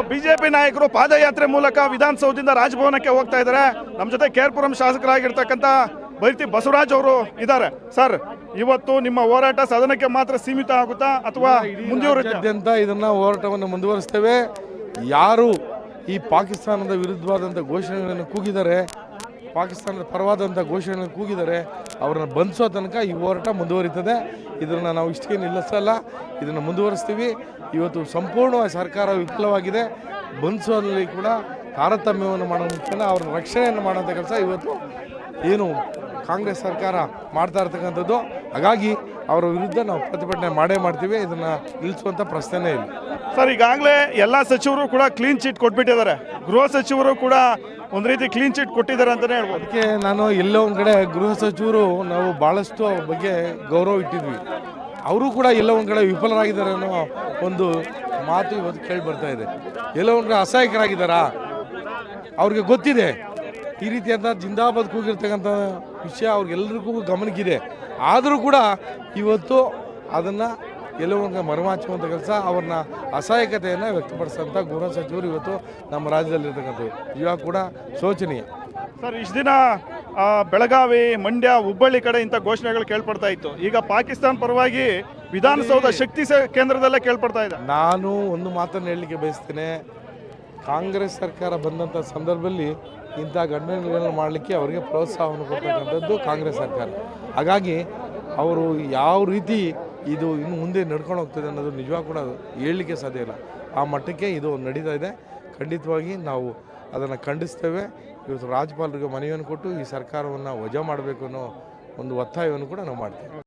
BJP ನಾಯಕರು ಪಾದಯಾತ್ರೆ ಮೂಲಕ ವಿಧಾನಸೌಧದಿಂದ ರಾಜಭವನಕ್ಕೆ ಹೋಗ್ತಾ ಇದ್ದಾರೆ. ನಮ್ಮ ಜೊತೆ ಕೇರ್ಪುರಂ ಶಾಸಕರಾಗಿರ್ತಕ್ಕಂಥ ಬೈರತಿ ಬಸವರಾಜ್ ಅವರು ಇದ್ದಾರೆ. ಸರ್, ಇವತ್ತು ನಿಮ್ಮ ಹೋರಾಟ ಸದನಕ್ಕೆ ಮಾತ್ರ ಸೀಮಿತ ಆಗುತ್ತಾ ಅಥವಾ ಮುಂದುವರಿಯುತ್ತೆ ಅಂತ ಇದನ್ನ ಹೋರಾಟವನ್ನು ಮುಂದುವರಿಸ್ತೇವೆ. ಯಾರು ಈ ಪಾಕಿಸ್ತಾನದ ವಿರುದ್ಧವಾದಂಥ ಘೋಷಣೆಗಳನ್ನು ಕೂಗಿದ್ದಾರೆ, ಪಾಕಿಸ್ತಾನದ ಪರವಾದಂಥ ಘೋಷಣೆಗಳನ್ನು ಕೂಗಿದ್ದಾರೆ, ಅವ್ರನ್ನ ಬಂಧಿಸೋ ತನಕ ಈ ಹೋರಾಟ ಮುಂದುವರಿತದೆ. ಇದನ್ನು ನಾವು ಇಷ್ಟಕ್ಕೆ ನಿಲ್ಲಿಸಲ್ಲ, ಇದನ್ನು ಮುಂದುವರಿಸ್ತೀವಿ. ಇವತ್ತು ಸಂಪೂರ್ಣವಾಗಿ ಸರ್ಕಾರ ವಿಫಲವಾಗಿದೆ. ಬಂಧಿಸೋದ್ರಲ್ಲಿ ಕೂಡ ತಾರತಮ್ಯವನ್ನು ಮಾಡೋ ಮುಖ್ಯನ ಅವ್ರ ರಕ್ಷಣೆಯನ್ನು ಮಾಡೋಂಥ ಕೆಲಸ ಇವತ್ತು ಏನು ಕಾಂಗ್ರೆಸ್ ಸರ್ಕಾರ ಮಾಡ್ತಾ ಇರ್ತಕ್ಕಂಥದ್ದು. ಹಾಗಾಗಿ ಅವರ ವಿರುದ್ಧ ನಾವು ಪ್ರತಿಭಟನೆ ಮಾಡೇ ಮಾಡ್ತೀವಿ. ಇದನ್ನು ನಿಲ್ಲಿಸುವಂಥ ಪ್ರಶ್ನೆನೇ ಇಲ್ಲ. ಸರ್, ಈಗಾಗಲೇ ಎಲ್ಲ ಸಚಿವರು ಕೂಡ ಕ್ಲೀನ್ ಚಿಟ್ ಕೊಟ್ಬಿಟ್ಟಿದ್ದಾರೆ. ಗೃಹ ಸಚಿವರು ಕೂಡ ಒಂದು ರೀತಿ ಕ್ಲೀನ್ ಚಿಟ್ ಕೊಟ್ಟಿದ್ದಾರೆ ಅಂತಲೇ ಹೇಳ್ಬೋದು. ಅದಕ್ಕೆ ನಾನು ಎಲ್ಲೋ ಒಂದು ಕಡೆ ಗೃಹ ಸಚಿವರು ನಾವು ಭಾಳಷ್ಟು ಅವ್ರ ಬಗ್ಗೆ ಗೌರವ ಇಟ್ಟಿದ್ವಿ. ಅವರು ಕೂಡ ಎಲ್ಲೋ ಒಂದು ಕಡೆ ವಿಫಲರಾಗಿದ್ದಾರೆ ಅನ್ನೋ ಒಂದು ಮಾತು ಇವತ್ತು ಕೇಳಿ ಬರ್ತಾ ಇದೆ. ಎಲ್ಲೋ ಒಂದು ಕಡೆ ಅಸಹಾಯಕರಾಗಿದ್ದಾರಾ? ಅವ್ರಿಗೆ ಗೊತ್ತಿದೆ ಈ ರೀತಿಯಾದ ಜಿಂದಾಬಾದ್ ಕೂಗಿರ್ತಕ್ಕಂಥ ವಿಷಯ ಅವ್ರಿಗೆಲ್ಲರಿಗೂ ಗಮನಕ್ಕಿದೆ. ಆದರೂ ಕೂಡ ಇವತ್ತು ಅದನ್ನು ಎಲ್ಲೋ ಒಂದು ಮರೆಮಾಚುವಂಥ ಕೆಲಸ, ಅವ್ರನ್ನ ಅಸಹಾಯಕತೆಯನ್ನು ವ್ಯಕ್ತಪಡಿಸೋಂಥ ಗೃಹ ಸಚಿವರು ಇವತ್ತು ನಮ್ಮ ರಾಜ್ಯದಲ್ಲಿರ್ತಕ್ಕಂಥದ್ದು ಇವಾಗ ಕೂಡ ಶೋಚನೀಯ. ಸರ್, ಇಷ್ಟು ದಿನ ಬೆಳಗಾವಿ, ಮಂಡ್ಯ, ಹುಬ್ಬಳ್ಳಿ ಕಡೆ ಇಂಥ ಘೋಷಣೆಗಳು ಕೇಳ್ಪಡ್ತಾ ಇತ್ತು. ಈಗ ಪಾಕಿಸ್ತಾನ ಪರವಾಗಿ ವಿಧಾನಸೌಧ ಶಕ್ತಿ ಕೇಂದ್ರದಲ್ಲೇ ಕೇಳ್ಪಡ್ತಾ ಇದೆ. ನಾನು ಒಂದು ಮಾತನ್ನು ಹೇಳಲಿಕ್ಕೆ ಬಯಸ್ತೇನೆ. ಕಾಂಗ್ರೆಸ್ ಸರ್ಕಾರ ಬಂದಂಥ ಸಂದರ್ಭದಲ್ಲಿ ಇಂಥ ಘಟನೆಗಳನ್ನು ಮಾಡಲಿಕ್ಕೆ ಅವರಿಗೆ ಪ್ರೋತ್ಸಾಹವನ್ನು ಕೊಡ್ತಕ್ಕಂಥದ್ದು ಕಾಂಗ್ರೆಸ್ ಸರ್ಕಾರ. ಹಾಗಾಗಿ ಅವರು ಯಾವ ರೀತಿ ಇದು ಇನ್ನು ಮುಂದೆ ನಡ್ಕೊಂಡು ಹೋಗ್ತದೆ ಅನ್ನೋದು ನಿಜವಾಗ ಕೂಡ ಹೇಳಲಿಕ್ಕೆ ಸಾಧ್ಯ ಇಲ್ಲ. ಆ ಮಟ್ಟಕ್ಕೆ ಇದು ನಡೀತಾ ಇದೆ. ಖಂಡಿತವಾಗಿ ನಾವು ಅದನ್ನು ಖಂಡಿಸ್ತೇವೆ. ಇವತ್ತು ರಾಜ್ಯಪಾಲರಿಗೆ ಮನವಿಯನ್ನು ಕೊಟ್ಟು ಈ ಸರ್ಕಾರವನ್ನು ವಜಾ ಮಾಡಬೇಕು ಅನ್ನೋ ಒಂದು ಒತ್ತಾಯವನ್ನು ಕೂಡ ನಾವು ಮಾಡ್ತೇವೆ.